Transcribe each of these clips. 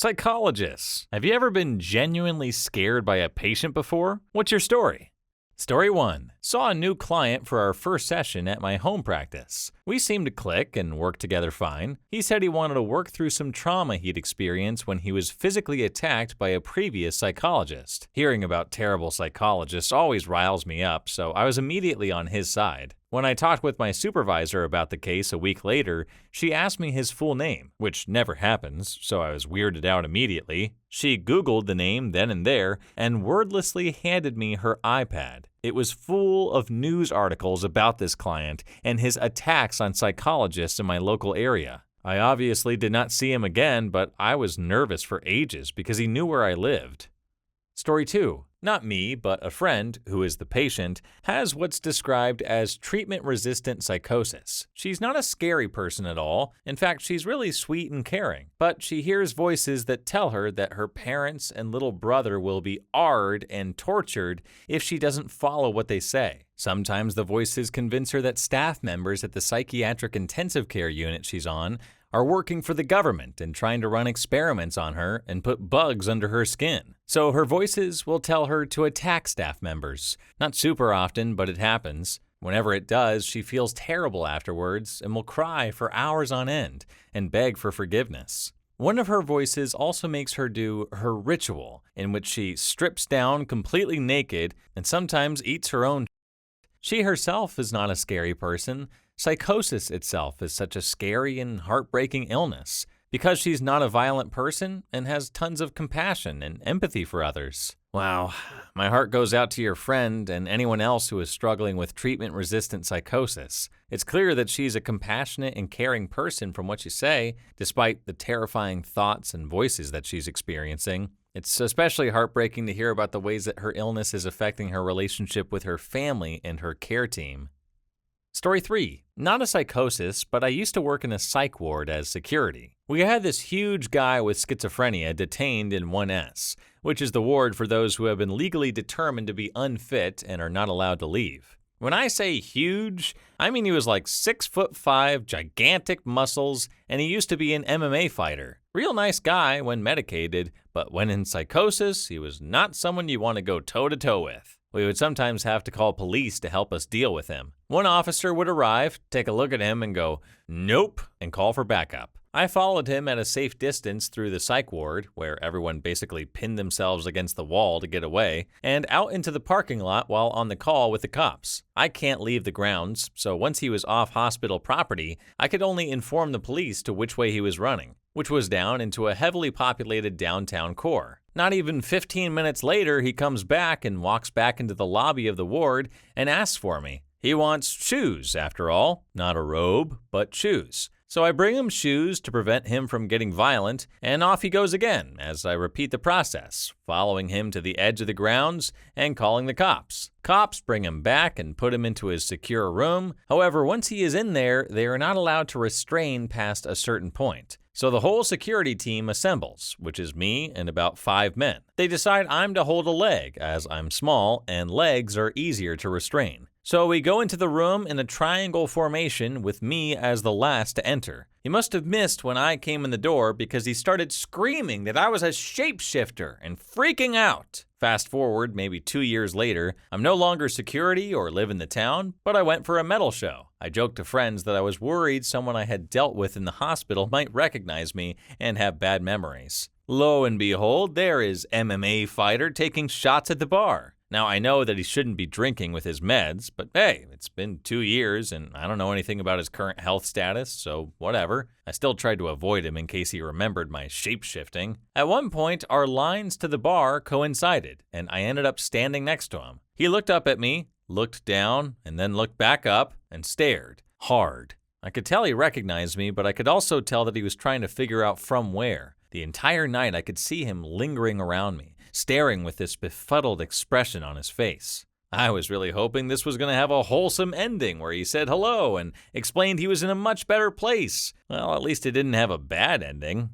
Psychologists. Have you ever been genuinely scared by a patient before? What's your story? Story 1. Saw a new client for our first session at my home practice. We seemed to click and work together fine. He said he wanted to work through some trauma he'd experienced when he was physically attacked by a previous psychologist. Hearing about terrible psychologists always riles me up, so I was immediately on his side. When I talked with my supervisor about the case a week later, she asked me his full name, which never happens, so I was weirded out immediately. She Googled the name then and there and wordlessly handed me her iPad. It was full of news articles about this client and his attacks on psychologists in my local area. I obviously did not see him again, but I was nervous for ages because he knew where I lived. Story 2. Not me, but a friend, who is the patient, has what's described as treatment-resistant psychosis. She's not a scary person at all. In fact, she's really sweet and caring. But she hears voices that tell her that her parents and little brother will be AR'd and tortured if she doesn't follow what they say. Sometimes the voices convince her that staff members at the psychiatric intensive care unit she's on are working for the government and trying to run experiments on her and put bugs under her skin. So her voices will tell her to attack staff members. Not super often, but it happens. Whenever it does, she feels terrible afterwards and will cry for hours on end and beg for forgiveness. One of her voices also makes her do her ritual, in which she strips down completely naked and sometimes eats her own. She herself is not a scary person. Psychosis itself is such a scary and heartbreaking illness because she's not a violent person and has tons of compassion and empathy for others. Wow, my heart goes out to your friend and anyone else who is struggling with treatment-resistant psychosis. It's clear that she's a compassionate and caring person from what you say, despite the terrifying thoughts and voices that she's experiencing. It's especially heartbreaking to hear about the ways that her illness is affecting her relationship with her family and her care team. Story 3. Not a psychosis, but I used to work in a psych ward as security. We had this huge guy with schizophrenia detained in 1S, which is the ward for those who have been legally determined to be unfit and are not allowed to leave. When I say huge, I mean he was like 6'5", gigantic muscles, and he used to be an MMA fighter. Real nice guy when medicated, but when in psychosis, he was not someone you want to go toe-to-toe with. We would sometimes have to call police to help us deal with him. One officer would arrive, take a look at him and go, "Nope," and call for backup. I followed him at a safe distance through the psych ward, where everyone basically pinned themselves against the wall to get away, and out into the parking lot while on the call with the cops. I can't leave the grounds, so once he was off hospital property, I could only inform the police to which way he was running, which was down into a heavily populated downtown core. Not even 15 minutes later, he comes back and walks back into the lobby of the ward and asks for me. He wants shoes, after all. Not a robe, but shoes. So I bring him shoes to prevent him from getting violent, and off he goes again as I repeat the process, following him to the edge of the grounds and calling the cops. Cops bring him back and put him into his secure room. However, once he is in there, they are not allowed to restrain past a certain point. So the whole security team assembles, which is me and about 5 men. They decide I'm to hold a leg, as I'm small and legs are easier to restrain. So we go into the room in a triangle formation with me as the last to enter. He must have missed when I came in the door because he started screaming that I was a shapeshifter and freaking out. Fast forward maybe 2 years later, I'm no longer security or live in the town, but I went for a metal show. I joked to friends that I was worried someone I had dealt with in the hospital might recognize me and have bad memories. Lo and behold, there is MMA fighter taking shots at the bar. Now, I know that he shouldn't be drinking with his meds, but hey, it's been 2 years and I don't know anything about his current health status, so whatever. I still tried to avoid him in case he remembered my shape-shifting. At one point, our lines to the bar coincided, and I ended up standing next to him. He looked up at me, looked down, and then looked back up and stared hard. I could tell he recognized me, but I could also tell that he was trying to figure out from where. The entire night, I could see him lingering around me, staring with this befuddled expression on his face. I was really hoping this was going to have a wholesome ending where he said hello and explained he was in a much better place. Well, at least it didn't have a bad ending.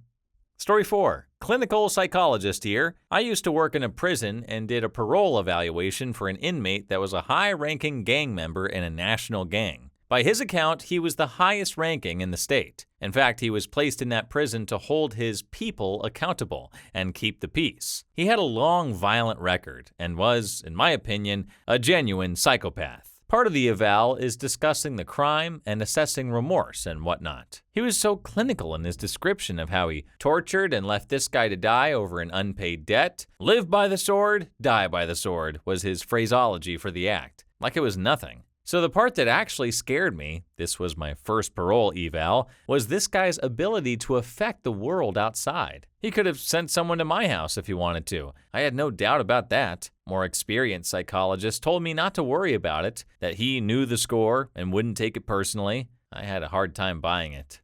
Story 4. Clinical psychologist here. I used to work in a prison and did a parole evaluation for an inmate that was a high-ranking gang member in a national gang. By his account, he was the highest ranking in the state. In fact, he was placed in that prison to hold his people accountable and keep the peace. He had a long, violent record and was, in my opinion, a genuine psychopath. Part of the eval is discussing the crime and assessing remorse and whatnot. He was so clinical in his description of how he tortured and left this guy to die over an unpaid debt. Live by the sword, die by the sword was his phraseology for the act, like it was nothing. So the part that actually scared me, this was my first parole eval, was this guy's ability to affect the world outside. He could have sent someone to my house if he wanted to. I had no doubt about that. More experienced psychologists told me not to worry about it, that he knew the score and wouldn't take it personally. I had a hard time buying it.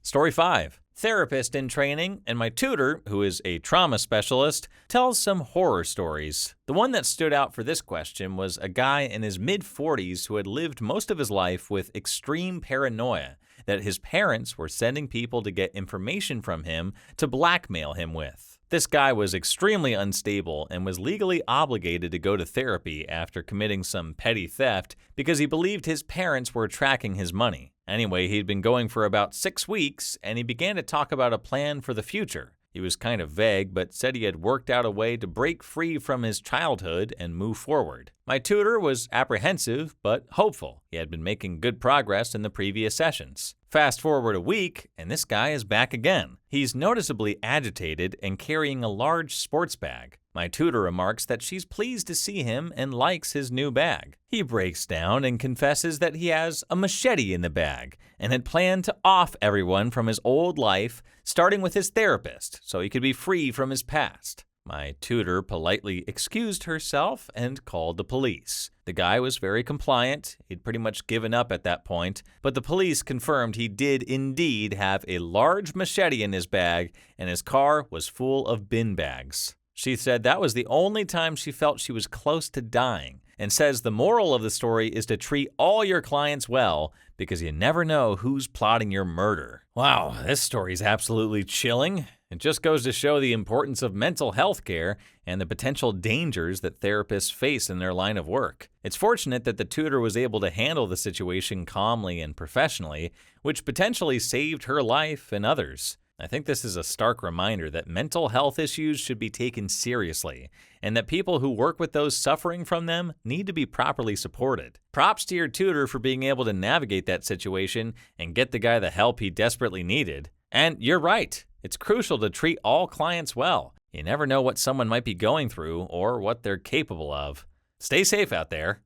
Story 5. Therapist in training, and my tutor, who is a trauma specialist, tells some horror stories. The one that stood out for this question was a guy in his mid-40s who had lived most of his life with extreme paranoia that his parents were sending people to get information from him to blackmail him with. This guy was extremely unstable and was legally obligated to go to therapy after committing some petty theft because he believed his parents were tracking his money. Anyway, he'd been going for about 6 weeks, and he began to talk about a plan for the future. He was kind of vague, but said he had worked out a way to break free from his childhood and move forward. My tutor was apprehensive, but hopeful. He had been making good progress in the previous sessions. Fast forward a week, and this guy is back again. He's noticeably agitated and carrying a large sports bag. My tutor remarks that she's pleased to see him and likes his new bag. He breaks down and confesses that he has a machete in the bag and had planned to off everyone from his old life, starting with his therapist, so he could be free from his past. My tutor politely excused herself and called the police. The guy was very compliant. He'd pretty much given up at that point, but the police confirmed he did indeed have a large machete in his bag and his car was full of bin bags. She said that was the only time she felt she was close to dying, and says the moral of the story is to treat all your clients well because you never know who's plotting your murder. Wow, this story is absolutely chilling. It just goes to show the importance of mental health care and the potential dangers that therapists face in their line of work. It's fortunate that the tutor was able to handle the situation calmly and professionally, which potentially saved her life and others. I think this is a stark reminder that mental health issues should be taken seriously, and that people who work with those suffering from them need to be properly supported. Props to your tutor for being able to navigate that situation and get the guy the help he desperately needed. And you're right, it's crucial to treat all clients well. You never know what someone might be going through or what they're capable of. Stay safe out there.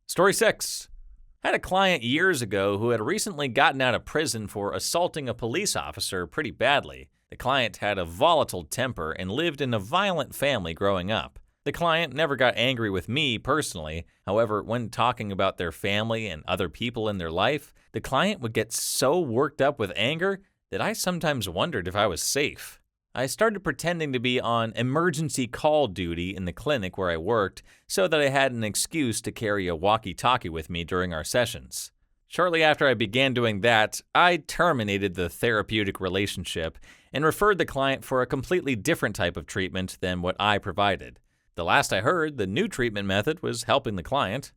Story 6. I had a client years ago who had recently gotten out of prison for assaulting a police officer pretty badly. The client had a volatile temper and lived in a violent family growing up. The client never got angry with me personally. However, when talking about their family and other people in their life, the client would get so worked up with anger that I sometimes wondered if I was safe. I started pretending to be on emergency call duty in the clinic where I worked so that I had an excuse to carry a walkie-talkie with me during our sessions. Shortly after I began doing that, I terminated the therapeutic relationship and referred the client for a completely different type of treatment than what I provided. The last I heard, the new treatment method was helping the client.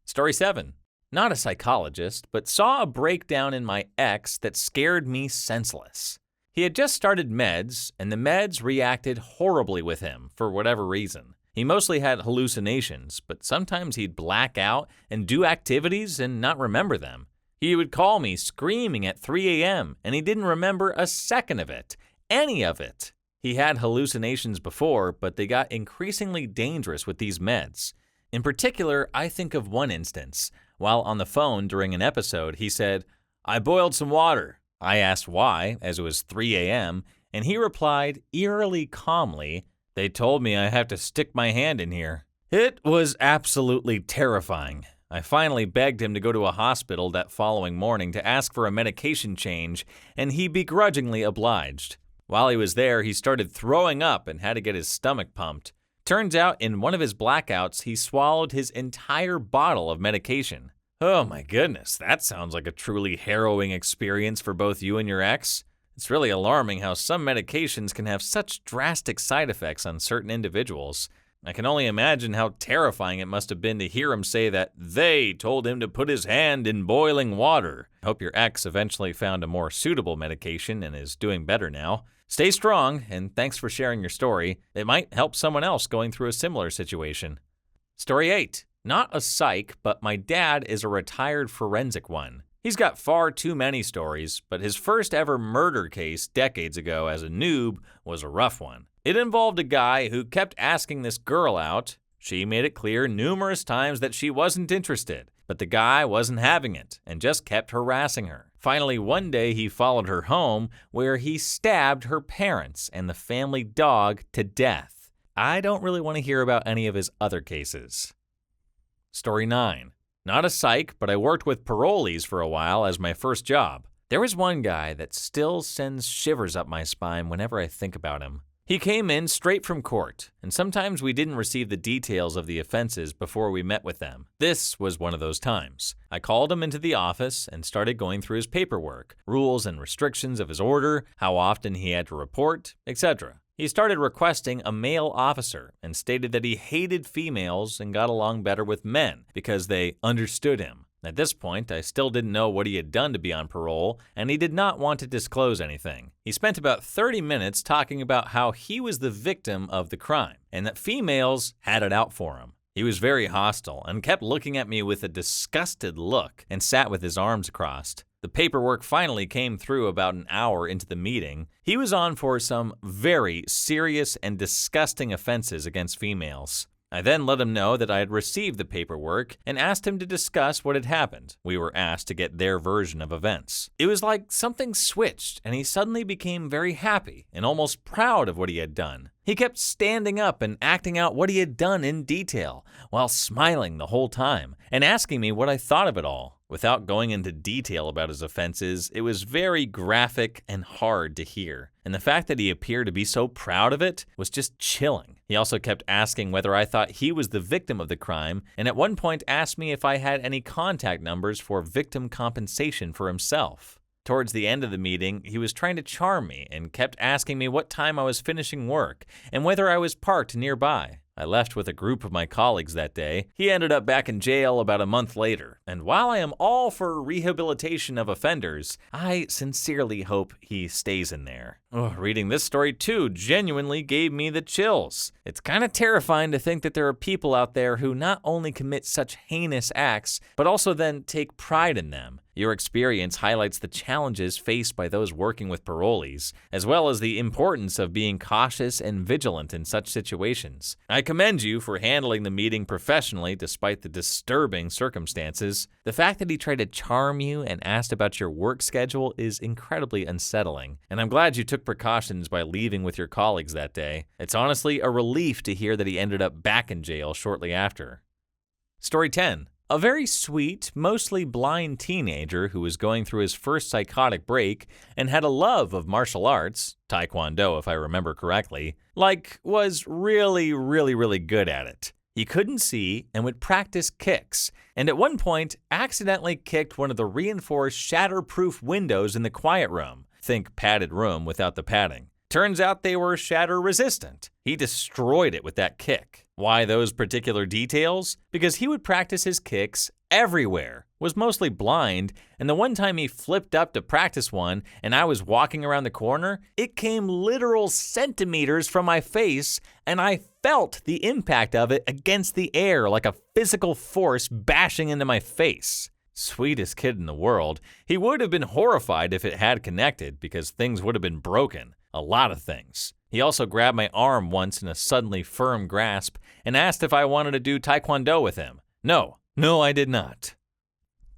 Story 7. Not a psychologist, but saw a breakdown in my ex that scared me senseless. He had just started meds, and the meds reacted horribly with him for whatever reason. He mostly had hallucinations, but sometimes he'd black out and do activities and not remember them. He would call me screaming at 3 a.m., and he didn't remember a second of it, any of it. He had hallucinations before, but they got increasingly dangerous with these meds. In particular, I think of one instance. While on the phone during an episode, he said, "I boiled some water." I asked why, as it was 3 a.m., and he replied eerily calmly, "They told me I have to stick my hand in here." It was absolutely terrifying. I finally begged him to go to a hospital that following morning to ask for a medication change, and he begrudgingly obliged. While he was there, he started throwing up and had to get his stomach pumped. Turns out, in one of his blackouts, he swallowed his entire bottle of medication. Oh my goodness, that sounds like a truly harrowing experience for both you and your ex. It's really alarming how some medications can have such drastic side effects on certain individuals. I can only imagine how terrifying it must have been to hear him say that they told him to put his hand in boiling water. I hope your ex eventually found a more suitable medication and is doing better now. Stay strong, and thanks for sharing your story. It might help someone else going through a similar situation. Story 8. Not a psych, but my dad is a retired forensic one. He's got far too many stories, but his first ever murder case decades ago as a noob was a rough one. It involved a guy who kept asking this girl out. She made it clear numerous times that she wasn't interested, but the guy wasn't having it and just kept harassing her. Finally, one day he followed her home where he stabbed her parents and the family dog to death. I don't really want to hear about any of his other cases. Story 9. Not a psych, but I worked with parolees for a while as my first job. There was one guy that still sends shivers up my spine whenever I think about him. He came in straight from court, and sometimes we didn't receive the details of the offenses before we met with them. This was one of those times. I called him into the office and started going through his paperwork, rules and restrictions of his order, how often he had to report, etc. He started requesting a male officer and stated that he hated females and got along better with men because they understood him. At this point, I still didn't know what he had done to be on parole, and he did not want to disclose anything. He spent about 30 minutes talking about how he was the victim of the crime, and that females had it out for him. He was very hostile and kept looking at me with a disgusted look and sat with his arms crossed. The paperwork finally came through about an hour into the meeting. He was on for some very serious and disgusting offenses against females. I then let him know that I had received the paperwork and asked him to discuss what had happened. We were asked to get their version of events. It was like something switched and he suddenly became very happy and almost proud of what he had done. He kept standing up and acting out what he had done in detail while smiling the whole time and asking me what I thought of it all. Without going into detail about his offenses, it was very graphic and hard to hear. And the fact that he appeared to be so proud of it was just chilling. He also kept asking whether I thought he was the victim of the crime, and at one point asked me if I had any contact numbers for victim compensation for himself. Towards the end of the meeting, he was trying to charm me and kept asking me what time I was finishing work and whether I was parked nearby. I left with a group of my colleagues that day. He ended up back in jail about a month later. And while I am all for rehabilitation of offenders, I sincerely hope he stays in there. Reading this story too genuinely gave me the chills. It's kind of terrifying to think that there are people out there who not only commit such heinous acts, but also then take pride in them. Your experience highlights the challenges faced by those working with parolees, as well as the importance of being cautious and vigilant in such situations. I commend you for handling the meeting professionally despite the disturbing circumstances. The fact that he tried to charm you and asked about your work schedule is incredibly unsettling, and I'm glad you took precautions by leaving with your colleagues that day. It's honestly a relief to hear that he ended up back in jail shortly after. Story 10. A very sweet, mostly blind teenager who was going through his first psychotic break and had a love of martial arts, Taekwondo if I remember correctly, was really good at it. He couldn't see and would practice kicks, and at one point accidentally kicked one of the reinforced shatterproof windows in the quiet room. Think padded room without the padding. Turns out they were shatter resistant. He destroyed it with that kick. Why those particular details? Because he would practice his kicks everywhere, was mostly blind, and the one time he flipped up to practice one and I was walking around the corner, it came literal centimeters from my face and I felt the impact of it against the air like a physical force bashing into my face. Sweetest kid in the world. He would have been horrified if it had connected because things would have been broken. A lot of things. He also grabbed my arm once in a suddenly firm grasp and asked if I wanted to do Taekwondo with him. No, I did not.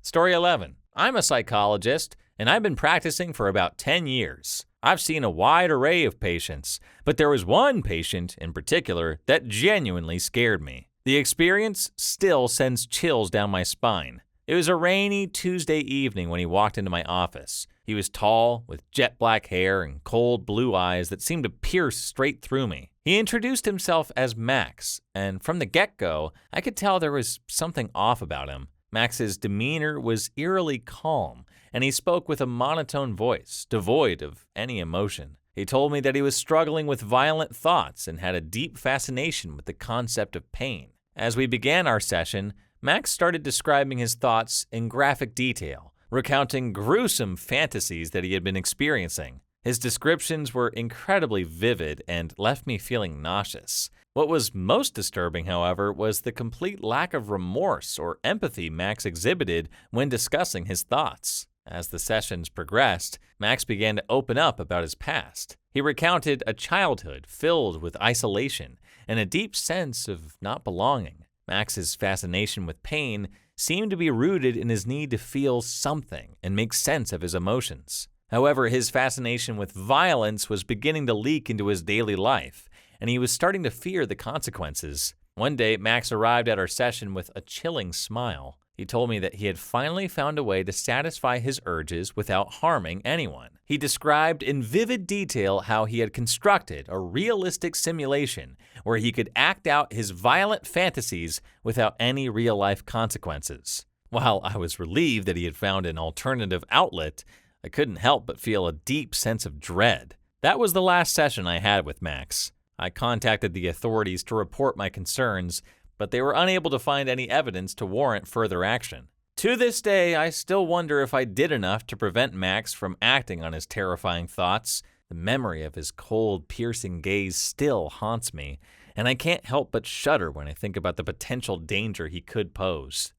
Story 11. I'm a psychologist and I've been practicing for about 10 years. I've seen a wide array of patients, but there was one patient in particular that genuinely scared me. The experience still sends chills down my spine. It was a rainy Tuesday evening when he walked into my office. He was tall, with jet black hair and cold blue eyes that seemed to pierce straight through me. He introduced himself as Max, and from the get-go, I could tell there was something off about him. Max's demeanor was eerily calm, and he spoke with a monotone voice, devoid of any emotion. He told me that he was struggling with violent thoughts and had a deep fascination with the concept of pain. As we began our session, Max started describing his thoughts in graphic detail, recounting gruesome fantasies that he had been experiencing. His descriptions were incredibly vivid and left me feeling nauseous. What was most disturbing, however, was the complete lack of remorse or empathy Max exhibited when discussing his thoughts. As the sessions progressed, Max began to open up about his past. He recounted a childhood filled with isolation and a deep sense of not belonging. Max's fascination with pain seemed to be rooted in his need to feel something and make sense of his emotions. However, his fascination with violence was beginning to leak into his daily life, and he was starting to fear the consequences. One day, Max arrived at our session with a chilling smile. He told me that he had finally found a way to satisfy his urges without harming anyone. He described in vivid detail how he had constructed a realistic simulation where he could act out his violent fantasies without any real-life consequences. While I was relieved that he had found an alternative outlet, I couldn't help but feel a deep sense of dread. That was the last session I had with Max. I contacted the authorities to report my concerns, but they were unable to find any evidence to warrant further action. To this day, I still wonder if I did enough to prevent Max from acting on his terrifying thoughts. The memory of his cold, piercing gaze still haunts me, and I can't help but shudder when I think about the potential danger he could pose.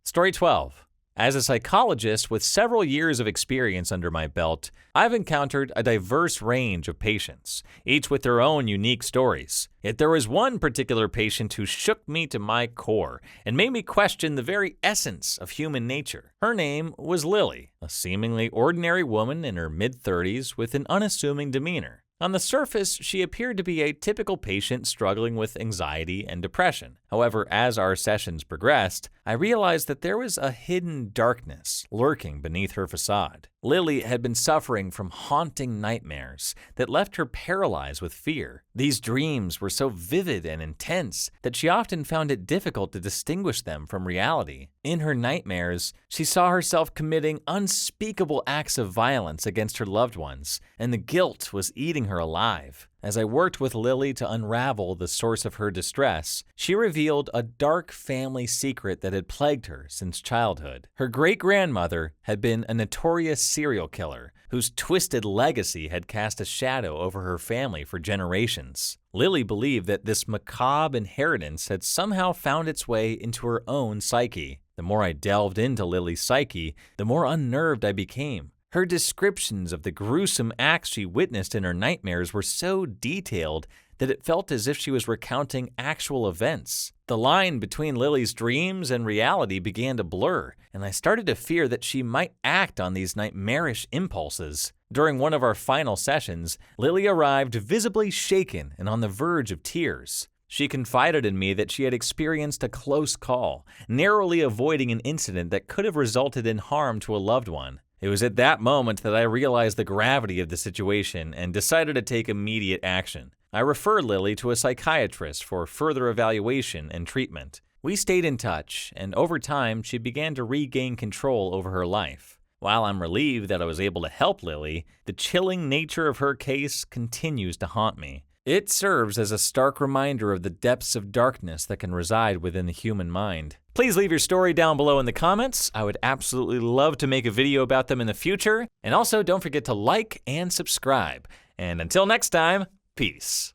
Story 12. As a psychologist with several years of experience under my belt, I've encountered a diverse range of patients, each with their own unique stories. Yet there was one particular patient who shook me to my core and made me question the very essence of human nature. Her name was Lily, a seemingly ordinary woman in her mid-30s with an unassuming demeanor. On the surface, she appeared to be a typical patient struggling with anxiety and depression. However, as our sessions progressed, I realized that there was a hidden darkness lurking beneath her facade. Lily had been suffering from haunting nightmares that left her paralyzed with fear. These dreams were so vivid and intense that she often found it difficult to distinguish them from reality. In her nightmares, she saw herself committing unspeakable acts of violence against her loved ones, and the guilt was eating her alive. As I worked with Lily to unravel the source of her distress, she revealed a dark family secret that had plagued her since childhood. Her great-grandmother had been a notorious serial killer whose twisted legacy had cast a shadow over her family for generations. Lily believed that this macabre inheritance had somehow found its way into her own psyche. The more I delved into Lily's psyche, the more unnerved I became. Her descriptions of the gruesome acts she witnessed in her nightmares were so detailed that it felt as if she was recounting actual events. The line between Lily's dreams and reality began to blur, and I started to fear that she might act on these nightmarish impulses. During one of our final sessions, Lily arrived visibly shaken and on the verge of tears. She confided in me that she had experienced a close call, narrowly avoiding an incident that could have resulted in harm to a loved one. It was at that moment that I realized the gravity of the situation and decided to take immediate action. I referred Lily to a psychiatrist for further evaluation and treatment. We stayed in touch, and over time, she began to regain control over her life. While I'm relieved that I was able to help Lily, the chilling nature of her case continues to haunt me. It serves as a stark reminder of the depths of darkness that can reside within the human mind. Please leave your story down below in the comments. I would absolutely love to make a video about them in the future. And also, don't forget to like and subscribe. And until next time, peace.